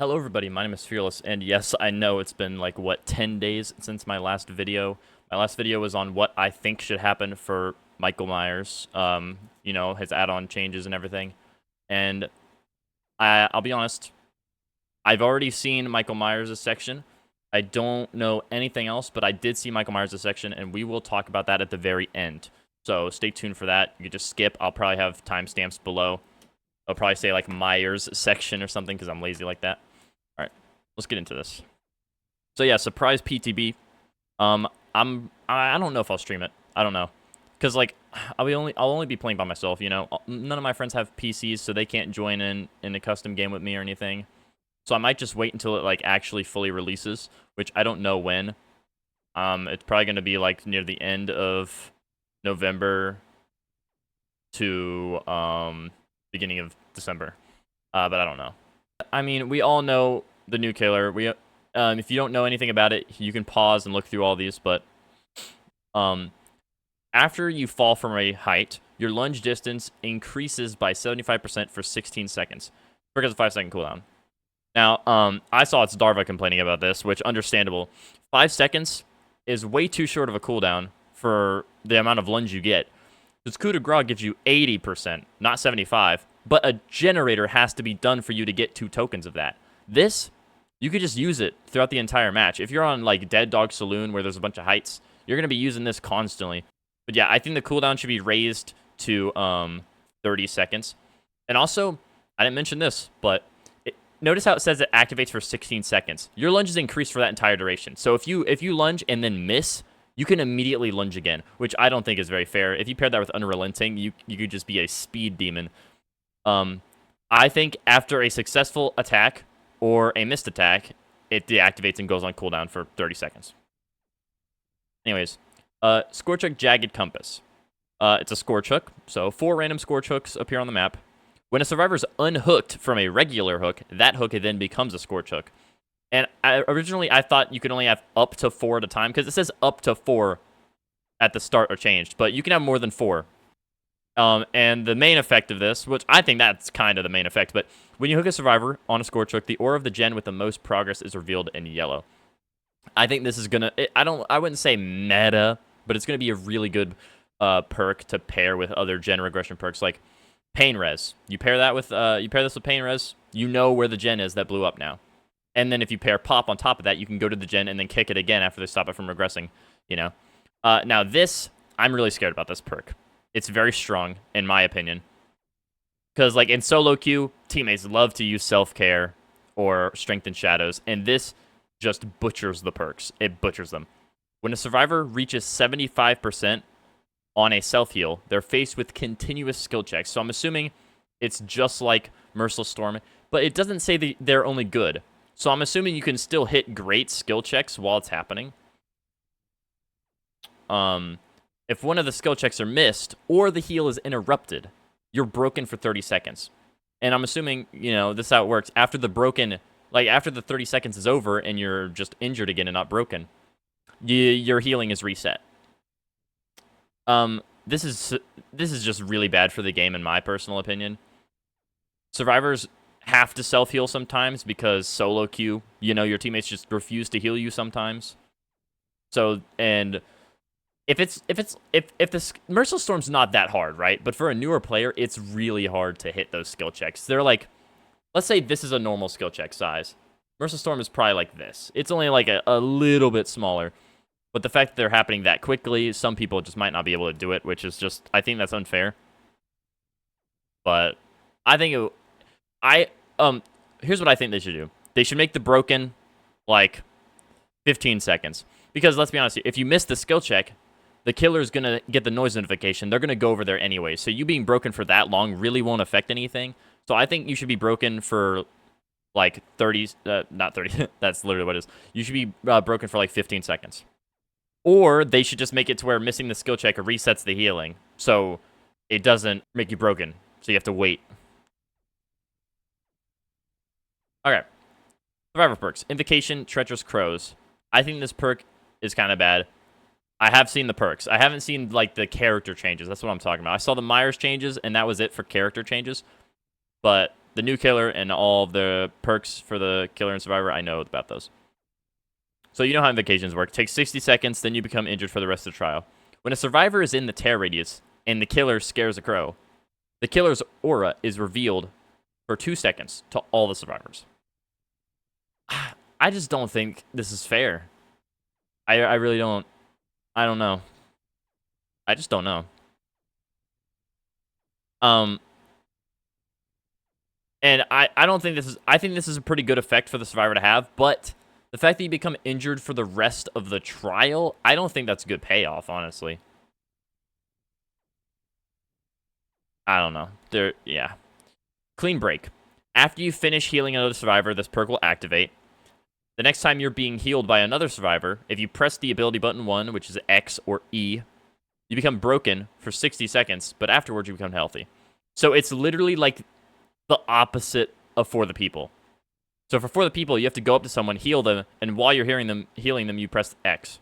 Hello everybody, my name is Fearless, and yes, I know it's been like, what, 10 days since my last video. My last video was on what I think should happen for Michael Myers, his add-on changes and everything. And I'll be honest, I've already seen Michael Myers' section. I don't know anything else, but I did see Michael Myers' section, and we will talk about that at the very end. So stay tuned for that. You can just skip. I'll probably have timestamps below. I'll probably say like Myers section or something because I'm lazy like that. All right, let's get into this. So yeah, surprise PTB. I don't know if I'll stream it. I don't know, cause like I'll only be playing by myself. You know, none of my friends have PCs, so they can't join in a custom game with me or anything. So I might just wait until it like actually fully releases, which I don't know when. It's probably gonna be like near the end of November to beginning of December. But I don't know. I mean, we all know the new killer. If you don't know anything about it, you can pause and look through all these. But after you fall from a height, your lunge distance increases by 75% for 16 seconds. Because of 5-second cooldown. Now, I saw it's Darva complaining about this, which understandable. 5 seconds is way too short of a cooldown for the amount of lunge you get. This coup de grace gives you 80%, not 75. But a generator has to be done for you to get 2 tokens of that. This, you could just use it throughout the entire match. If you're on, like, Dead Dog Saloon, where there's a bunch of heights, you're going to be using this constantly. But yeah, I think the cooldown should be raised to 30 seconds. And also, I didn't mention this, but notice how it says it activates for 16 seconds. Your lunge is increased for that entire duration. So if you lunge and then miss, you can immediately lunge again, which I don't think is very fair. If you pair that with Unrelenting, you could just be a speed demon. I think after a successful attack or a missed attack, it deactivates and goes on cooldown for 30 seconds. Anyways, Scourge Hook Jagged Compass. It's a Scourge Hook, so 4 random Scourge Hooks appear on the map. When a survivor is unhooked from a regular hook, that hook then becomes a Scourge Hook. And originally, I thought you could only have up to 4 at a time, because it says up to 4 at the start are changed, but you can have more than 4. And the main effect of this, which I think that's kind of the main effect, but when you hook a survivor on a Scourge Hook, the aura of the gen with the most progress is revealed in yellow. I think this is gonna. I wouldn't say meta, but it's gonna be a really good perk to pair with other gen regression perks like Pain Res. You pair that with you pair this with Pain Res, you know where the gen is that blew up now. And then if you pair Pop on top of that, you can go to the gen and then kick it again after they stop it from regressing. You know. Now this, I'm really scared about this perk. It's very strong, in my opinion. Because, like, in solo queue, teammates love to use self-care or strength and shadows, and this just butchers the perks. It butchers them. When a survivor reaches 75% on a self-heal, they're faced with continuous skill checks. So I'm assuming it's just like Merciless Storm, but it doesn't say they're only good. So I'm assuming you can still hit great skill checks while it's happening. If one of the skill checks are missed or the heal is interrupted, you're broken for 30 seconds. And I'm assuming, this is how it works. After after the 30 seconds is over and you're just injured again and not broken, your healing is reset. This is just really bad for the game in my personal opinion. Survivors have to self-heal sometimes because solo queue, your teammates just refuse to heal you sometimes. So, and if the Merciless Storm's not that hard, right? But for a newer player, it's really hard to hit those skill checks. They're like, let's say this is a normal skill check size. Merciless Storm is probably like this. It's only like a little bit smaller. But the fact that they're happening that quickly, some people just might not be able to do it, which is just, I think that's unfair. But I think here's what I think they should do. They should make the broken like 15 seconds. Because let's be honest, if you miss the skill check, the killer's going to get the noise notification. They're going to go over there anyway. So you being broken for that long really won't affect anything. So I think you should be broken for like 30, not 30, that's literally what it is. You should be broken for like 15 seconds. Or they should just make it to where missing the skill check resets the healing. So it doesn't make you broken. So you have to wait. Okay. Survivor perks. Invocation, Treacherous, Crows. I think this perk is kind of bad. I have seen the perks. I haven't seen, like, the character changes. That's what I'm talking about. I saw the Myers changes, and that was it for character changes. But the new killer and all of the perks for the killer and survivor, I know about those. So you know how invocations work. It takes 60 seconds, then you become injured for the rest of the trial. When a survivor is in the tear radius and the killer scares a crow, the killer's aura is revealed for 2 seconds to all the survivors. I just don't think this is fair. I really don't. I don't know. I just don't know. And I don't think this is... I think this is a pretty good effect for the survivor to have, but the fact that you become injured for the rest of the trial, I don't think that's a good payoff, honestly. I don't know. Yeah. Clean break. After you finish healing another survivor, this perk will activate. The next time you're being healed by another survivor, if you press the ability button 1, which is X or E, you become broken for 60 seconds, but afterwards you become healthy. So it's literally like the opposite of For the People. So for the People, you have to go up to someone, heal them, and while you're healing them, you press X.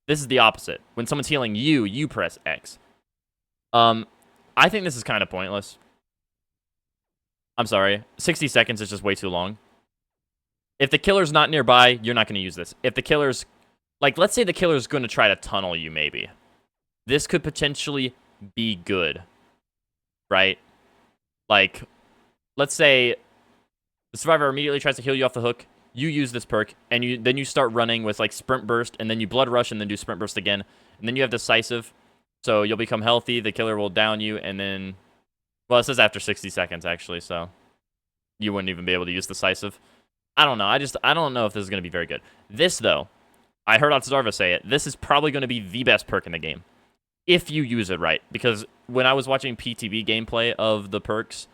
This is the opposite. When someone's healing you, you press X. I think this is kind of pointless. I'm sorry. 60 seconds is just way too long. If the killer's not nearby, you're not going to use this. If the killer's... Like, let's say the killer's going to try to tunnel you, maybe. This could potentially be good. Right? Like, let's say the survivor immediately tries to heal you off the hook. You use this perk, and then you start running with, like, Sprint Burst, and then you Blood Rush, and then do Sprint Burst again. And then you have Decisive. So you'll become healthy, the killer will down you, and then... Well, it says after 60 seconds, actually, so... You wouldn't even be able to use Decisive. I don't know. I don't know if this is going to be very good. This, though, I heard Otzarva say it, this is probably going to be the best perk in the game. If you use it right. Because when I was watching PTB gameplay of the perks,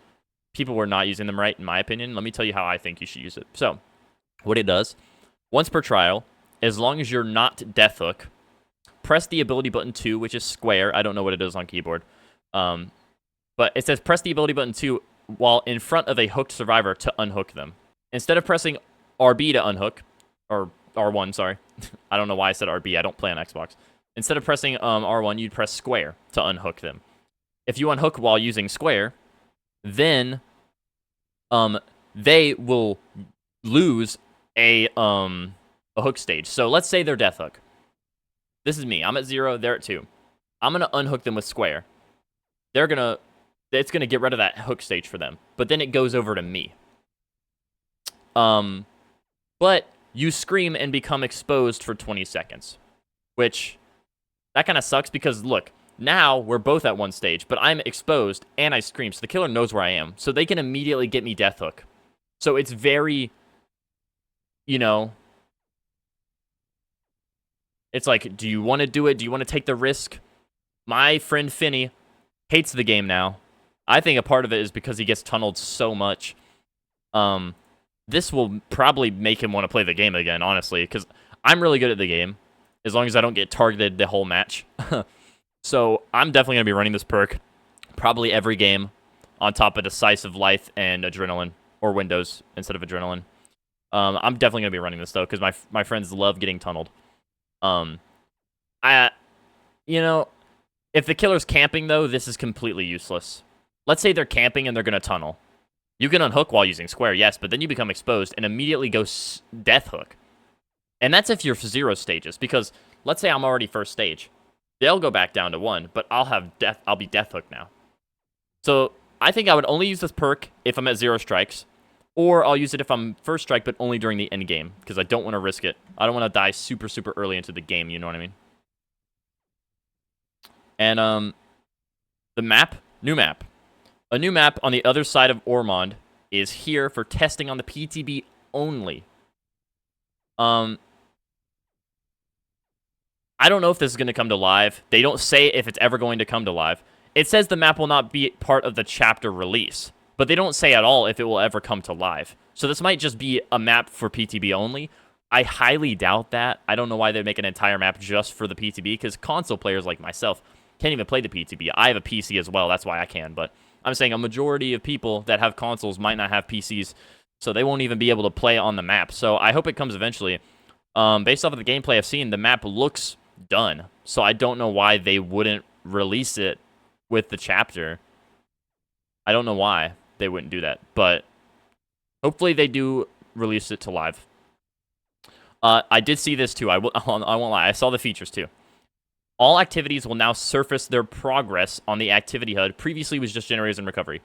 people were not using them right, in my opinion. Let me tell you how I think you should use it. So, what it does, once per trial, as long as you're not Death Hook, press the ability button 2, which is square. I don't know what it is on keyboard. But it says press the ability button 2 while in front of a hooked survivor to unhook them. Instead of pressing RB to unhook, or R1, sorry. I don't know why I said RB. I don't play on Xbox. Instead of pressing R1, you'd press square to unhook them. If you unhook while using square, then they will lose a hook stage. So let's say they're Death Hook. This is me. I'm at 0. They're at 2. I'm going to unhook them with square. It's going to get rid of that hook stage for them. But then it goes over to me. But you scream and become exposed for 20 seconds. Which, that kind of sucks because, look, now we're both at one stage, but I'm exposed and I scream, so the killer knows where I am. So they can immediately get me Death Hook. So it's very, you know... It's like, do you want to do it? Do you want to take the risk? My friend Finney hates the game now. I think a part of it is because he gets tunneled so much. This will probably make him want to play the game again, honestly, because I'm really good at the game, as long as I don't get targeted the whole match. So I'm definitely going to be running this perk probably every game on top of Decisive, Life, and Adrenaline, or Windows instead of Adrenaline. I'm definitely going to be running this, though, because my friends love getting tunneled. If the killer's camping, though, this is completely useless. Let's say they're camping and they're going to tunnel. You can unhook while using square, yes, but then you become exposed and immediately go Death Hook. And that's if you're 0 stages, because let's say I'm already first stage. They'll go back down to 1, but I'll be Death Hook now. So I think I would only use this perk if I'm at 0 strikes, or I'll use it if I'm first strike, but only during the end game, because I don't want to risk it. I don't want to die super, super early into the game, you know what I mean? And, the map, new map. A new map on the other side of Ormond is here for testing on the PTB only. I don't know if this is going to come to live. They don't say if it's ever going to come to live. It says the map will not be part of the chapter release, but they don't say at all if it will ever come to live. So this might just be a map for PTB only. I highly doubt that. I don't know why they make an entire map just for the PTB, because console players like myself can't even play the PTB. I have a PC as well, that's why I can, but I'm saying a majority of people that have consoles might not have PCs, so they won't even be able to play on the map. So I hope it comes eventually. Based off of the gameplay I've seen, the map looks done, so I don't know why they wouldn't release it with the chapter. I don't know why, they wouldn't do that. But hopefully they do release it to live. I did see this too. I won't lie. I saw the features too. All activities will now surface their progress on the activity HUD. Previously was just generators and recovery.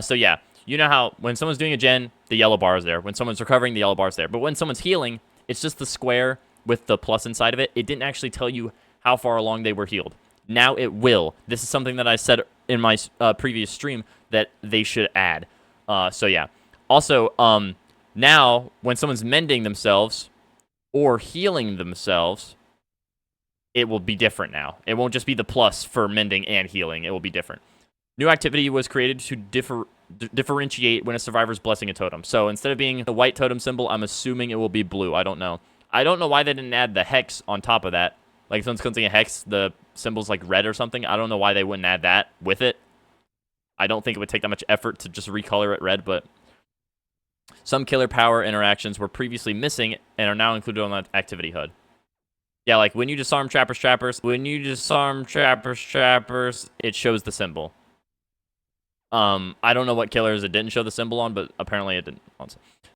So yeah, you know how when someone's doing a gen, the yellow bar is there. When someone's recovering, the yellow bar is there. But when someone's healing, it's just the square with the plus inside of it. It didn't actually tell you how far along they were healed. Now it will. This is something that I said in my previous stream that they should add. So yeah. Also, now when someone's mending themselves or healing themselves, it will be different now. It won't just be the plus for mending and healing. It will be different. New activity was created to differentiate when a survivor's blessing a totem. So instead of being the white totem symbol, I'm assuming it will be blue. I don't know. I don't know why they didn't add the hex on top of that. Like, if someone's cleansing a hex, the symbol's like red or something. I don't know why they wouldn't add that with it. I don't think it would take that much effort to just recolor it red, but some killer power interactions were previously missing and are now included on that activity HUD. Yeah, like when you disarm trappers, it shows the symbol. I don't know what killers it didn't show the symbol on, but apparently it didn't.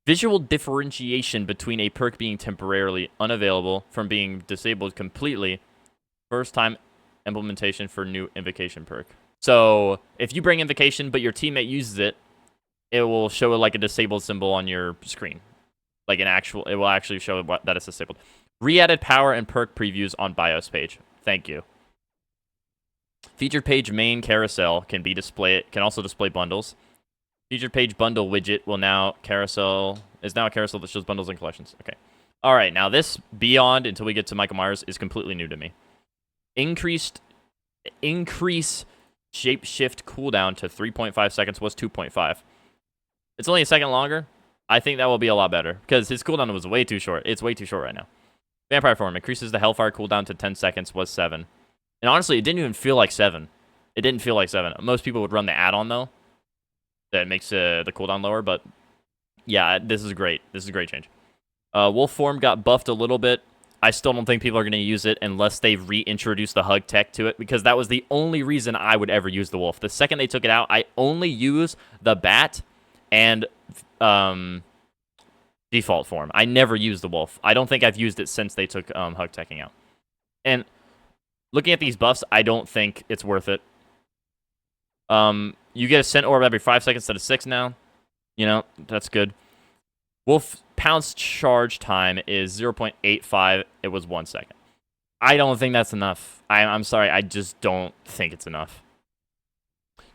Visual differentiation between a perk being temporarily unavailable from being disabled completely. First time implementation for new Invocation perk. So if you bring Invocation, but your teammate uses it, it will show like a disabled symbol on your screen. Like it will actually show that it's disabled. Re-added power and perk previews on BIOS page. Thank you. Featured page main carousel can also display bundles. Featured page bundle widget is now a carousel that shows bundles and collections. Okay. All right. Now this beyond until we get to Michael Myers is completely new to me. Increase shapeshift cooldown to 3.5 seconds was 2.5. It's only a second longer. I think that will be a lot better because his cooldown was way too short. It's way too short right now. Vampire form increases the Hellfire cooldown to 10 seconds was 7. And honestly, it didn't even feel like 7. It didn't feel like 7. Most people would run the add-on, though. That makes the cooldown lower, but yeah, this is great. This is a great change. Wolf form got buffed a little bit. I still don't think people are going to use it unless they reintroduce the hug tech to it, because that was the only reason I would ever use the wolf. The second they took it out, I only use the bat and default form. I never used the wolf. I don't think I've used it since they took hug teching out. And looking at these buffs, I don't think it's worth it. You get a scent orb every 5 seconds instead of 6 now. You know, that's good. Wolf pounce charge time is 0.85. It was 1 second. I don't think that's enough. I'm sorry. I just don't think it's enough.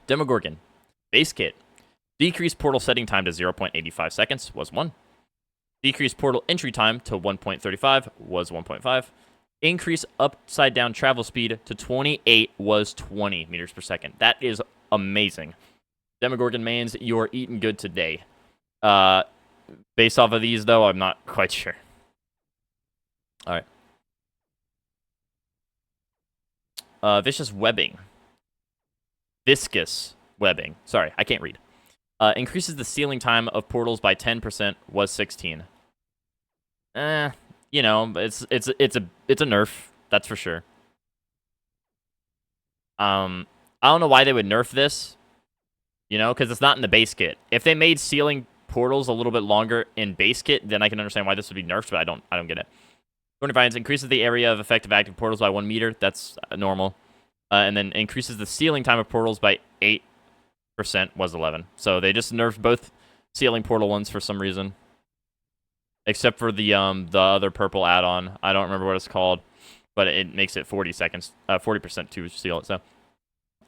Demogorgon. Base kit. Decrease portal setting time to 0.85 seconds was 1. Decrease portal entry time to 1.35 was 1.5. Increase upside down travel speed to 28 was 20 meters per second. That is amazing. Demogorgon mains, you're eating good today. Based off of these, though, I'm not quite sure. All right. Vicious webbing. Viscous webbing. Sorry, I can't read. Increases the sealing time of portals by 10% was 16. You know, it's a nerf, that's for sure. I don't know why they would nerf this, you know, because it's not in the base kit. If they made sealing portals a little bit longer in base kit, then I can understand why this would be nerfed, but I don't get it. Thorny Vines increases the area of effective active portals by 1 meter. That's normal. And then increases the sealing time of portals by 8% was 11. So they just nerfed both sealing portal ones for some reason. Except for the other purple add-on. I don't remember what it's called, but it makes it 40% to seal it. So,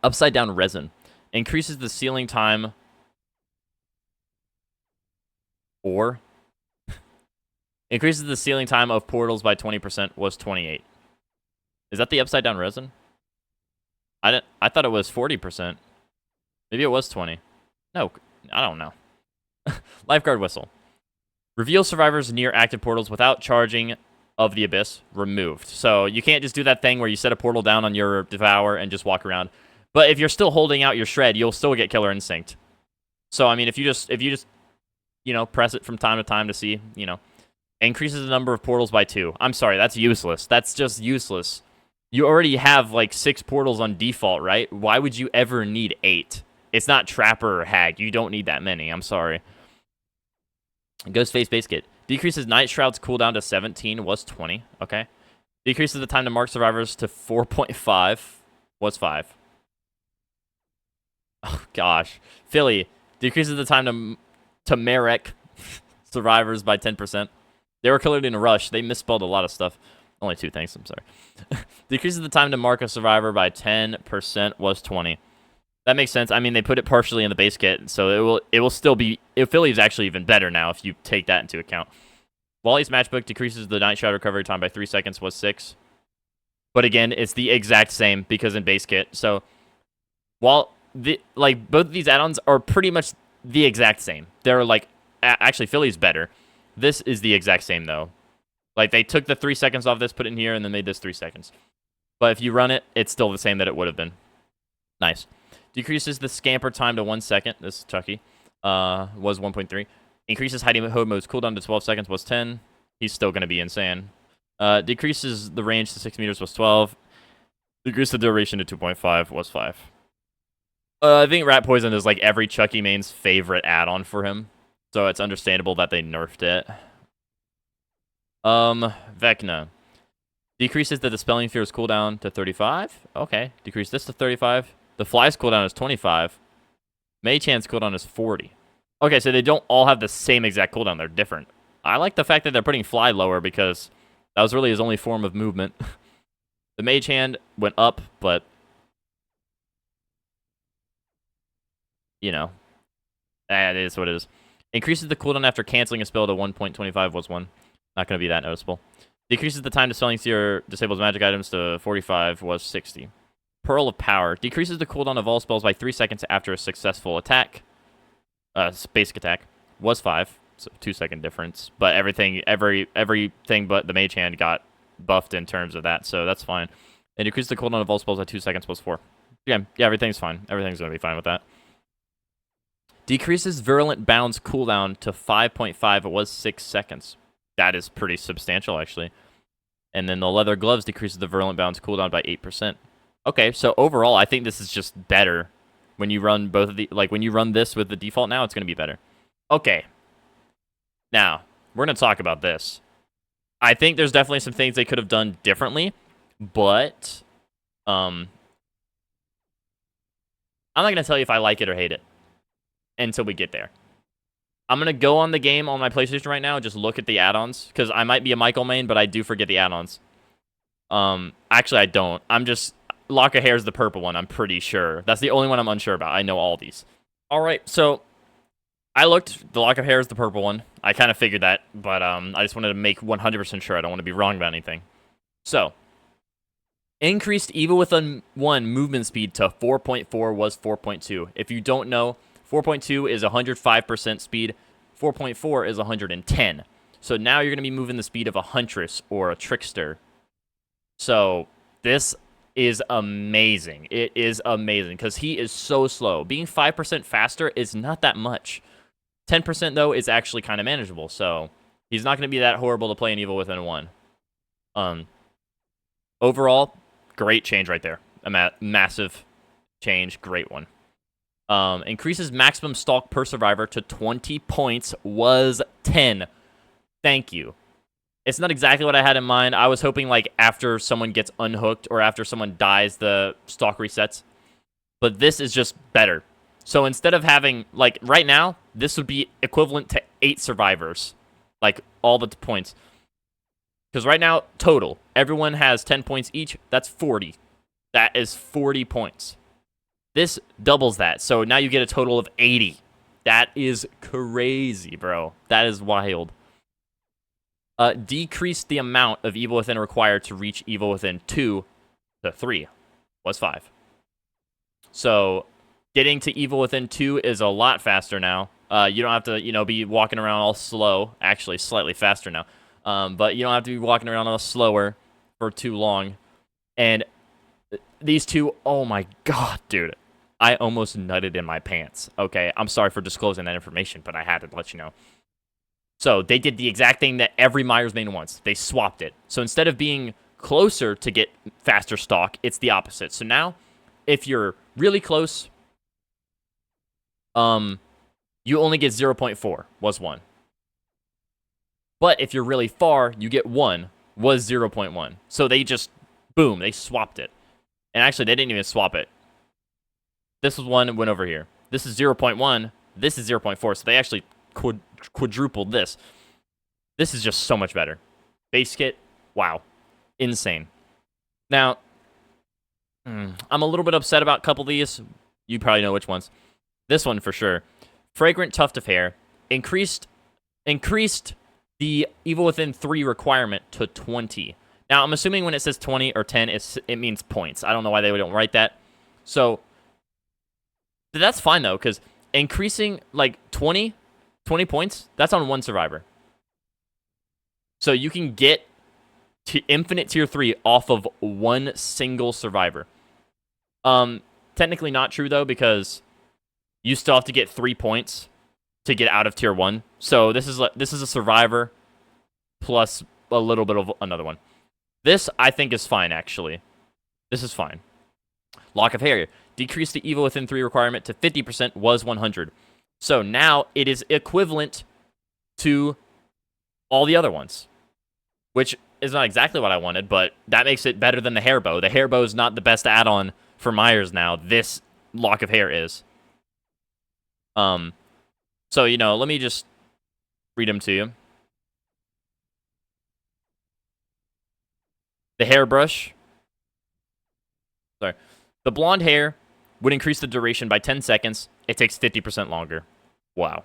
upside down resin increases the sealing time, or increases the sealing time of portals by 20% was 28. Is that the upside down resin? I thought it was 40%. Maybe it was 20. No, I don't know. Lifeguard whistle. Reveal survivors near active portals without charging of the abyss removed. So you can't just do that thing where you set a portal down on your devour and just walk around. But if you're still holding out your shred, you'll still get killer instinct. So I mean, if you just you know, press it from time to time to see, you know, increases the number of portals by 2. I'm sorry, that's useless. That's just useless. You already have like 6 portals on default, right? Why would you ever need 8? It's not Trapper or Hag. You don't need that many. I'm sorry. Ghostface Base Kit. Decreases Night Shroud's cooldown to 17. Was 20. Okay. Decreases the time to mark survivors to 4.5. Was 5. Oh, gosh. Philly. Decreases the time to Marek survivors by 10%. They were colored in a rush. They misspelled a lot of stuff. Only 2 things. I'm sorry. Decreases the time to mark a survivor by 10%. Was 20. That makes sense. I mean, they put it partially in the base kit, so it will still be... Philly's actually even better now if you take that into account. Wally's matchbook decreases the Night Shroud recovery time by 3 seconds. Was 6. But again, it's the exact same because in base kit. So, while both of these add-ons are pretty much the exact same. They're like... Actually, Philly's better. This is the exact same, though. Like, they took the 3 seconds off this, put it in here, and then made this 3 seconds. But if you run it, it's still the same that it would have been. Nice. Decreases the scamper time to 1 second. This is Chucky. Was 1.3. Increases hiding mode mode's cooldown to 12 seconds. Was 10. He's still going to be insane. Decreases the range to 6 meters. Was 12. Decreases the duration to 2.5. Was 5. I think Rat Poison is like every Chucky main's favorite add-on for him. So it's understandable that they nerfed it. Vecna. Decreases the Dispelling Fear's cooldown to 35. Okay. Decrease this to 35. The Fly's cooldown is 25. Mei-chan's cooldown is 40. Okay, so they don't all have the same exact cooldown. They're different. I like the fact that they're putting Fly lower because that was really his only form of movement. The Mei-chan went up, but... You know. It is what it is. Increases the cooldown after canceling a spell to 1.25. Was 1. Not going to be that noticeable. Decreases the time to selling your disables magic items to 45. Was 60. Pearl of Power. Decreases the cooldown of all spells by 3 seconds after a successful attack. Basic attack. Was 5. So 2 second difference. But everything but the Mage Hand got buffed in terms of that. So that's fine. And decreases the cooldown of all spells by 2 seconds. Was 4. Yeah, everything's fine. Everything's going to be fine with that. Decreases Virulent Bound's cooldown to 5.5. It was 6 seconds. That is pretty substantial, actually. And then the Leather Gloves decreases the Virulent Bound's cooldown by 8%. Okay, so overall, I think this is just better. When you run both of the... Like, when you run this with the default now, it's going to be better. Okay. Now, we're going to talk about this. I think there's definitely some things they could have done differently, but... I'm not going to tell you if I like it or hate it until we get there. I'm going to go on the game on my PlayStation right now and just look at the add-ons, because I might be a Michael main, but I do forget the add-ons. Actually, I don't. I'm just... Lock of Hair is the purple one, I'm pretty sure. That's the only one I'm unsure about. I know all these. All right, so I looked. The Lock of Hair is the purple one. I kind of figured that, but I just wanted to make 100% sure. I don't want to be wrong about anything. So, increased Evil Within 1 movement speed to 4.4 was 4.2. If you don't know, 4.2 is 105% speed. 4.4 is 110. So now you're going to be moving the speed of a Huntress or a Trickster. So this is amazing. It is amazing because he is so slow. Being 5% faster is not that much. 10% though is actually kind of manageable. So he's not going to be that horrible to play in Evil Within 1. Overall, great change right there. A massive change. Great one. Increases maximum stalk per survivor to 20 points was 10. Thank you. It's not exactly what I had in mind. I was hoping, like, after someone gets unhooked or after someone dies, the stalk resets. But this is just better. So instead of having, like, right now, this would be equivalent to 8 survivors. Like, all the points. Because right now, total, everyone has 10 points each. That's 40. That is 40 points. This doubles that. So now you get a total of 80. That is crazy, bro. That is wild. Decrease the amount of Evil Within required to reach Evil Within 2 to 3 was 5. So getting to Evil Within 2 is a lot faster now. You don't have to, be walking around all slow. Actually, slightly faster now. But you don't have to be walking around all slower for too long. And these two, oh my god, dude. I almost nutted in my pants. Okay, I'm sorry for disclosing that information, but I had to let you know. So they did the exact thing that every Myers main wants. They swapped it. So instead of being closer to get faster stalk, it's the opposite. So now, if you're really close, you only get 0.4, was 1. But if you're really far, you get 1, was 0.1. So they just, boom, they swapped it. And actually, they didn't even swap it. This was 1, went over here. This is 0.1, this is 0.4, so they actually quadrupled this. This is just so much better. Base kit, wow. Insane. Now, I'm a little bit upset about a couple of these. You probably know which ones. This one for sure. Fragrant Tuft of Hair. Increased the Evil Within 3 requirement to 20. Now, I'm assuming when it says 20 or 10, it means points. I don't know why they don't write that. So, that's fine, though, because increasing, like, 20 points, that's on one survivor. So, you can get infinite tier 3 off of one single survivor. Technically not true, though, because you still have to get 3 points to get out of tier 1. So this is a survivor plus a little bit of another one. This, I think, is fine, actually. This is fine. Lock of Hair. Decrease the Evil Within 3 requirement to 50%, was 100. So now it is equivalent to all the other ones, which is not exactly what I wanted, but that makes it better than the Hair Bow. The Hair Bow is not the best add-on for Myers now. This Lock of Hair is. So, you know, let me just read them to you. The hairbrush. Sorry. The blonde hair would increase the duration by 10 seconds. It takes 50% longer. Wow.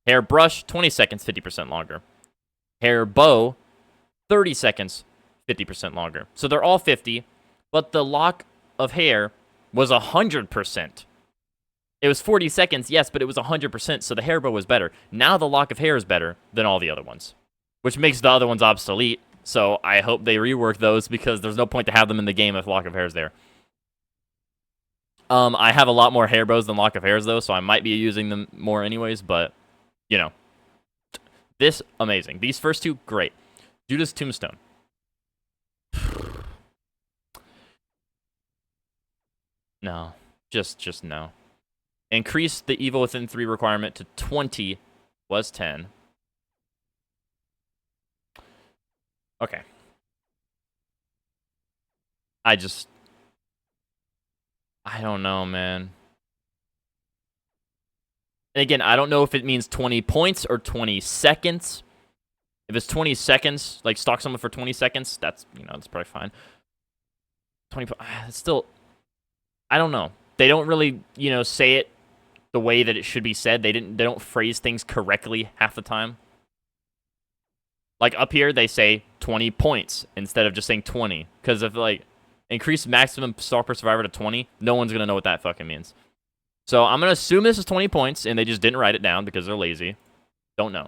Hairbrush, 20 seconds, 50% longer. Hair bow, 30 seconds, 50% longer. So they're all 50, but the lock of hair was 100%. It was 40 seconds, yes, but it was 100%, so the hair bow was better. Now the lock of hair is better than all the other ones, which makes the other ones obsolete, so I hope they rework those because there's no point to have them in the game if lock of hair is there. I have a lot more hair bows than lock of hairs, though, so I might be using them more anyways, but, you know. This, amazing. These first two, great. Judas Tombstone. No. Just no. Increase the Evil Within 3 requirement to 20, was 10. Okay. I don't know, man. And again, I don't know if it means 20 points or 20 seconds. If it's 20 seconds, like stock someone for 20 seconds, that's, you know, that's probably fine. 20, it's still, I don't know. They don't really, you know, say it the way that it should be said. They don't phrase things correctly half the time. Like up here, they say 20 points instead of just saying 20. Because if, like, increase maximum stock per survivor to 20, no one's going to know what that fucking means. So I'm going to assume this is 20 points, and they just didn't write it down because they're lazy. Don't know.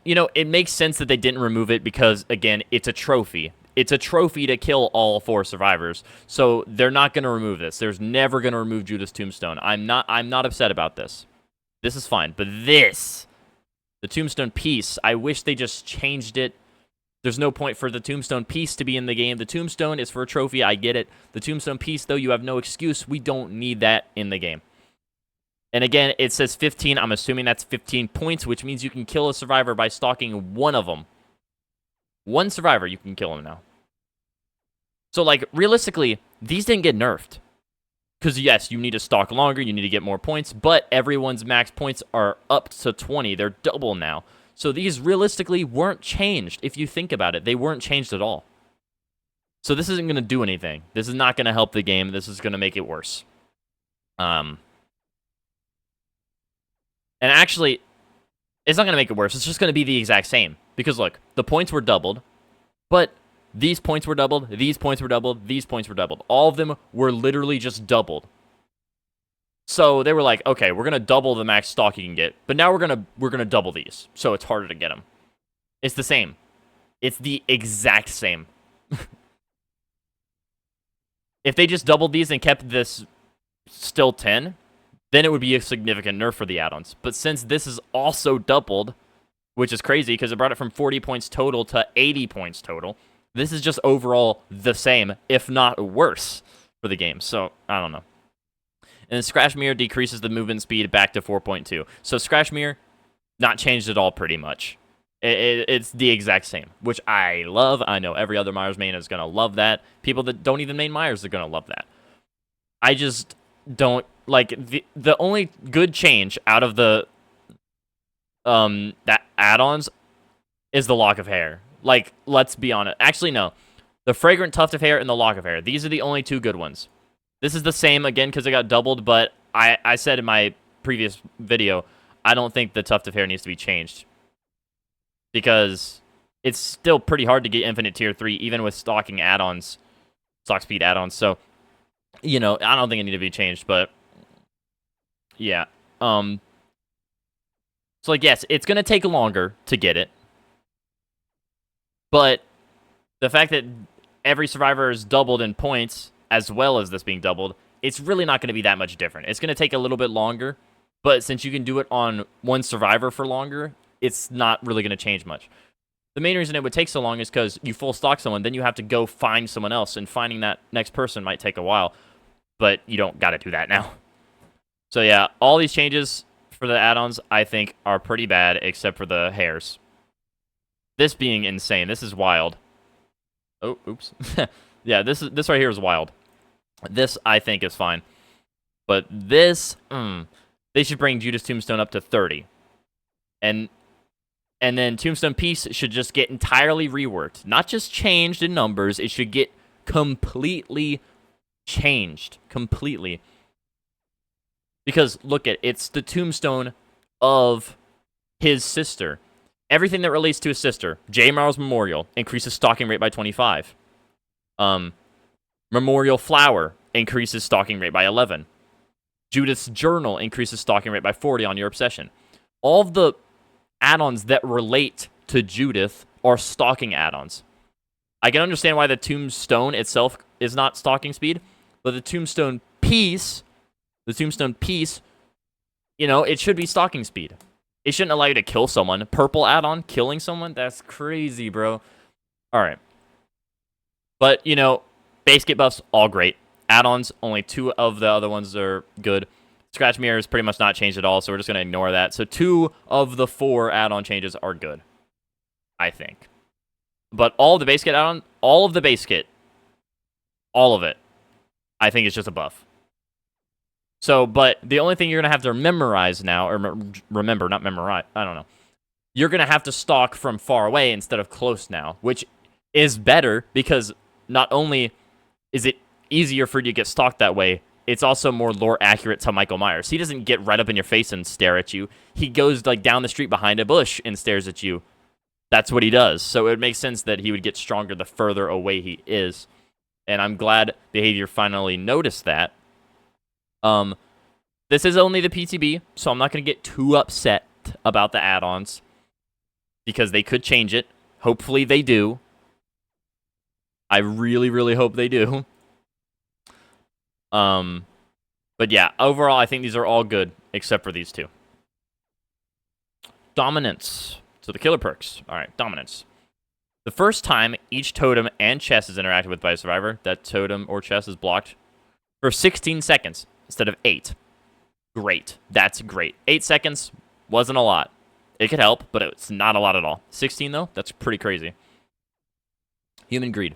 You know, it makes sense that they didn't remove it because, again, it's a trophy. It's a trophy to kill all 4 survivors. So they're not going to remove this. There's never going to remove Judas Tombstone. I'm not upset about this. This is fine. But this, the Tombstone piece, I wish they just changed it. There's no point for the Tombstone piece to be in the game. The Tombstone is for a trophy. I get it. The Tombstone piece, though, you have no excuse. We don't need that in the game. And again, it says 15. I'm assuming that's 15 points, which means you can kill a survivor by stalking one of them. One survivor, you can kill him now. So, like, realistically, these didn't get nerfed. Because, yes, you need to stalk longer, you need to get more points, but everyone's max points are up to 20. They're double now. So these realistically weren't changed. If you think about it, they weren't changed at all. So this isn't going to do anything. This is not going to help the game. This is going to make it worse. And actually, it's not going to make it worse. It's just going to be the exact same. Because, look, the points were doubled, but these points were doubled, these points were doubled, these points were doubled. All of them were literally just doubled. So they were like, okay, we're going to double the max stock you can get, but now we're going to double these, so it's harder to get them. It's the same. It's the exact same. If they just doubled these and kept this still 10, then it would be a significant nerf for the add-ons. But since this is also doubled, which is crazy because it brought it from 40 points total to 80 points total, this is just overall the same, if not worse, for the game. So, I don't know. And then Scratch Mirror decreases the movement speed back to 4.2. So Scratch Mirror, not changed at all pretty much. It's the exact same, which I love. I know every other Myers main is going to love that. People that don't even main Myers are going to love that. I just don't like the only good change out of the that add-ons is the lock of hair. Like, let's be honest. Actually, no. The Fragrant Tuft of Hair and the Lock of Hair. These are the only two good ones. This is the same, again, because it got doubled, but I said in my previous video, I don't think the Tuft of Hair needs to be changed. Because it's still pretty hard to get Infinite Tier 3, even with stocking add-ons, stock speed add-ons. So, you know, I don't think it needs to be changed, but yeah. So, like, yes, it's going to take longer to get it. But the fact that every survivor is doubled in points, as well as this being doubled, it's really not going to be that much different. It's going to take a little bit longer, but since you can do it on one survivor for longer, it's not really going to change much. The main reason it would take so long is because you full stock someone, then you have to go find someone else, and finding that next person might take a while, but you don't got to do that now. So yeah, all these changes for the add-ons, I think, are pretty bad, except for the hairs. This being insane. This is wild. Oh, oops. Yeah, this right here is wild. This, I think, is fine. But this, they should bring Judas Tombstone up to 30. And then Tombstone Peace should just get entirely reworked. Not just changed in numbers, it should get completely changed. Completely. Because, look at it's the tombstone of his sister. Everything that relates to his sister. J. Marl's Memorial increases stalking rate by 25. Memorial Flower increases stalking rate by 11. Judith's Journal increases stalking rate by 40 on your obsession. All of the add-ons that relate to Judith are stalking add-ons. I can understand why the Tombstone itself is not stalking speed, but the Tombstone Piece, you know, it should be stalking speed. It shouldn't allow you to kill someone. Purple add-on, killing someone? That's crazy, bro. Alright. But, you know, base kit buffs, all great. Add-ons, only 2 of the other ones are good. Scratch Mirror is pretty much not changed at all, so we're just going to ignore that. So 2 of the 4 add-on changes are good, I think. But all the base kit add-on, all of the base kit, all of it, I think is just a buff. So, but the only thing you're going to have to memorize now, or remember, not memorize, I don't know. You're going to have to stalk from far away instead of close now, which is better because not only is it easier for you to get stalked that way, it's also more lore accurate to Michael Myers. He doesn't get right up in your face and stare at you. He goes like down the street behind a bush and stares at you. That's what he does. So it makes sense that he would get stronger the further away he is. And I'm glad Behavior finally noticed that. This is only the PTB, so I'm not going to get too upset about the add-ons because they could change it. Hopefully they do. I really, really hope they do. But yeah, overall, I think these are all good except for these 2. Dominance. So the killer perks. All right, Dominance. The first time each totem and chest is interacted with by a survivor, that totem or chest is blocked for 16 seconds instead of 8. Great. That's great. 8 seconds wasn't a lot. It could help, but it's not a lot at all. 16, though? That's pretty crazy. Human Greed.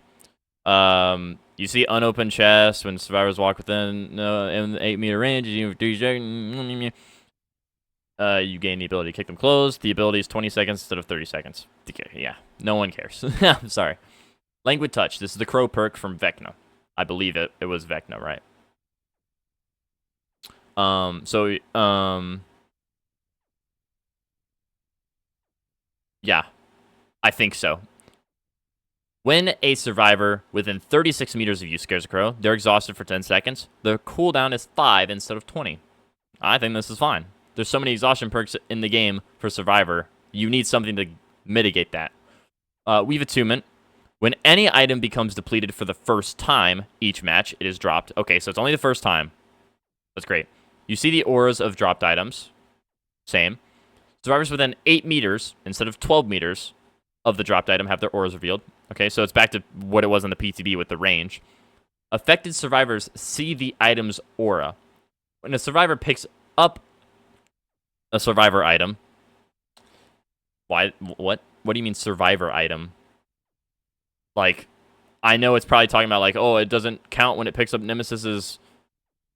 You see unopened chests when survivors walk within in the 8-meter range. You gain the ability to kick them closed. The ability is 20 seconds instead of 30 seconds. Yeah, no one cares. I'm sorry. Languid Touch. This is the crow perk from Vecna. I believe it was Vecna, right? Yeah, I think so. When a survivor within 36 meters of you scares a crow, they're exhausted for 10 seconds. The cooldown is 5 instead of 20. I think this is fine. There's so many exhaustion perks in the game for survivor. You need something to mitigate that. Weave Attunement. When any item becomes depleted for the first time each match, it is dropped. Okay, so it's only the first time. That's great. You see the auras of dropped items. Same. Survivors within 8 meters instead of 12 meters of the dropped item have their auras revealed. Okay, so it's back to what it was on the PTB with the range. Affected survivors see the item's aura. when a survivor picks up a survivor item, why? What do you mean survivor item? Like, I know it's probably talking about like, oh, it doesn't count when it picks up Nemesis's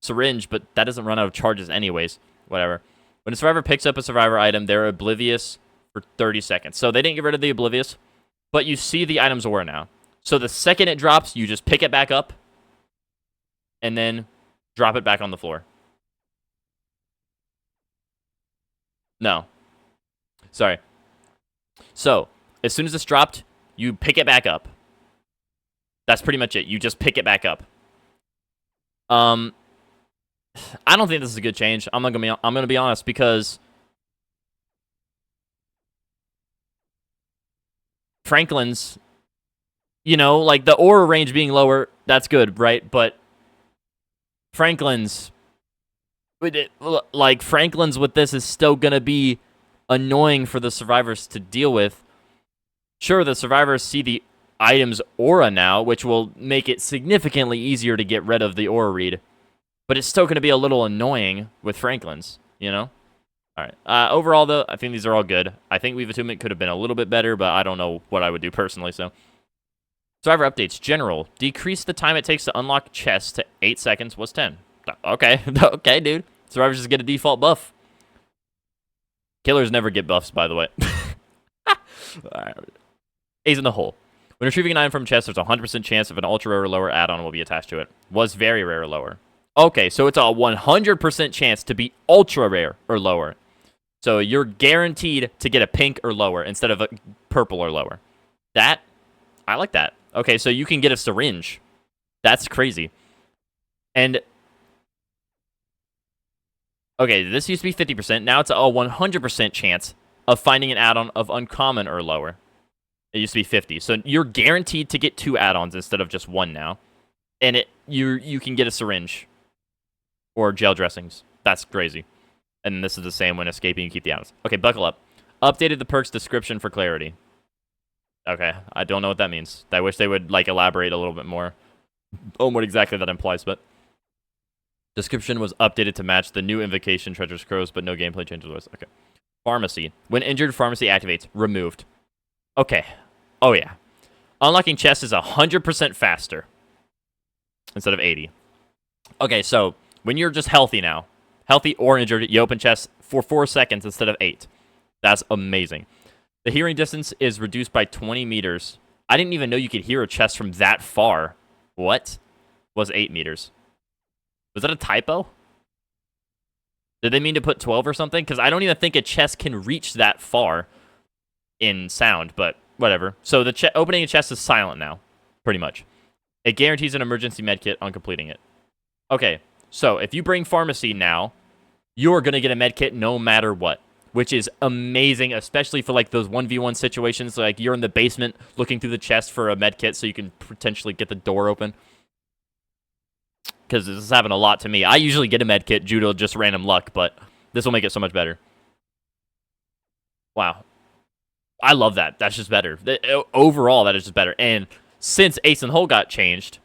syringe, but that doesn't run out of charges anyways. Whatever. When a survivor picks up a survivor item, they're oblivious for 30 seconds. So they didn't get rid of the oblivious, but you see the item's aura now. So the second it drops, you just pick it back up and then drop it back on the floor. No. Sorry. So, as soon as it's dropped, you pick it back up. That's pretty much it. You just pick it back up. I don't think this is a good change. I'm gonna be honest, because Franklin's, you know, like the aura range being lower, that's good, right? But Franklin's with this is still gonna be annoying for the survivors to deal with. Sure, the survivors see the item's aura now, which will make it significantly easier to get rid of the aura read. But it's still going to be a little annoying with Franklin's, you know? All right. Overall, though, I think these are all good. I think Weave Attunement could have been a little bit better, but I don't know what I would do personally, so. Survivor updates. General. Decrease the time it takes to unlock chests to 8 seconds was 10. Okay. Okay, dude. Survivors just get a default buff. Killers never get buffs, by the way. All right. A's in the hole. When retrieving an item from chest, there's a 100% chance of an ultra rare or lower add-on will be attached to it. Was very rare or lower. Okay, so it's a 100% chance to be ultra rare or lower. So you're guaranteed to get a pink or lower instead of a purple or lower. I like that. Okay, so you can get a syringe. That's crazy. And okay, this used to be 50%. Now it's a 100% chance of finding an add-on of uncommon or lower. It used to be 50. So you're guaranteed to get 2 add-ons instead of just 1 now. And you can get a syringe. Or gel dressings. That's crazy. And this is the same when escaping, you keep the add-ons. Okay, buckle up. Updated the perks description for clarity. Okay, I don't know what that means. I wish they would, like, elaborate a little bit more on what exactly that implies, but... Description was updated to match the new Invocation, Treacherous Crows, but no gameplay changes was. Okay. Pharmacy. When injured, Pharmacy activates. Removed. Okay. Oh, yeah. Unlocking chests is 100% faster. Instead of 80. Okay, so... When you're just healthy now, healthy or injured, you open chests for 4 seconds instead of 8. That's amazing. The hearing distance is reduced by 20 meters. I didn't even know you could hear a chest from that far. What? Was 8 meters. Was that a typo? Did they mean to put 12 or something? Because I don't even think a chest can reach that far in sound, but whatever. So the opening a chest is silent now, pretty much. It guarantees an emergency medkit on completing it. Okay. So, if you bring Pharmacy now, you're going to get a medkit no matter what, which is amazing, especially for, like, those 1v1 situations. Like, you're in the basement looking through the chest for a medkit so you can potentially get the door open. Because this is happening a lot to me. I usually get a medkit due to just random luck, but this will make it so much better. Wow. I love that. That's just better. Overall, that is just better. And since Ace and Hole got changed,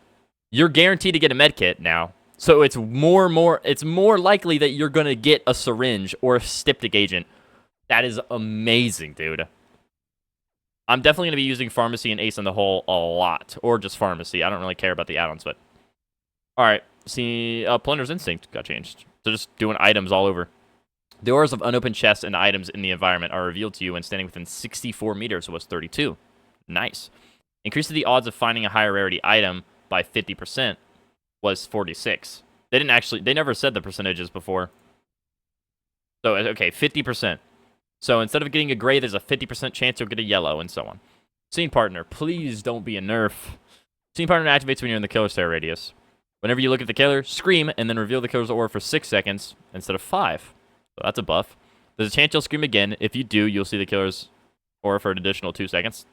you're guaranteed to get a medkit now. So it's more likely that you're going to get a syringe or a styptic agent. That is amazing, dude. I'm definitely going to be using Pharmacy and Ace in the Hole a lot. Or just Pharmacy. I don't really care about the add-ons, but... Alright, see... Plunderer's Instinct got changed. So just doing items all over. The auras of unopened chests and items in the environment are revealed to you when standing within 64 meters. So it was 32. Nice. Increases the odds of finding a higher rarity item by 50%. Was 46. They never said the percentages before. So, okay, 50%. So instead of getting a gray, there's a 50% chance you'll get a yellow, and so on. Scene Partner, please don't be a nerf. Scene Partner activates when you're in the killer's stare radius. Whenever you look at the killer, scream, and then reveal the killer's aura for 6 seconds instead of 5. So that's a buff. There's a chance you'll scream again. If you do, you'll see the killer's aura for an additional 2 seconds.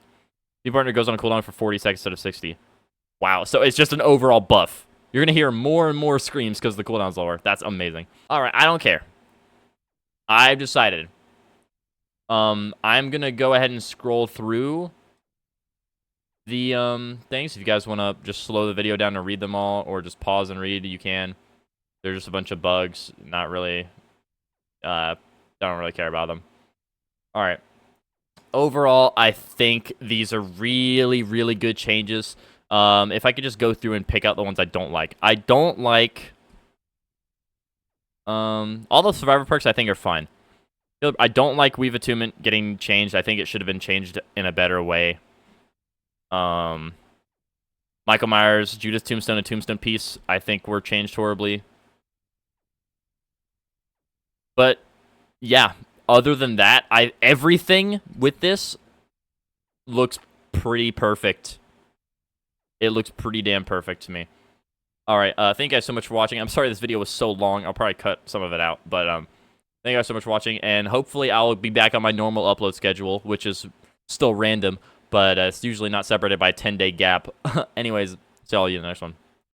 Scene Partner goes on a cooldown for 40 seconds instead of 60. Wow, so it's just an overall buff. You're going to hear more and more screams because the cooldown's lower. That's amazing. All right, I don't care. I've decided. I'm going to go ahead and scroll through the things. If you guys want to just slow the video down to read them all or just pause and read, you can. They're just a bunch of bugs. Not really. Don't really care about them. All right. Overall, I think these are really, really good changes. If I could just go through and pick out the ones I don't like. I don't like... all the Survivor perks I think are fine. I don't like Weave Attunement getting changed. I think it should have been changed in a better way. Michael Myers, Judas Tombstone, and Tombstone Piece, I think were changed horribly. But, yeah, other than that, everything with this looks pretty perfect. It looks pretty damn perfect to me. All right, thank you guys so much for watching. I'm sorry this video was so long. I'll probably cut some of it out, but thank you guys so much for watching, and hopefully I'll be back on my normal upload schedule, which is still random, but it's usually not separated by a 10-day gap. Anyways, see all you in the next one.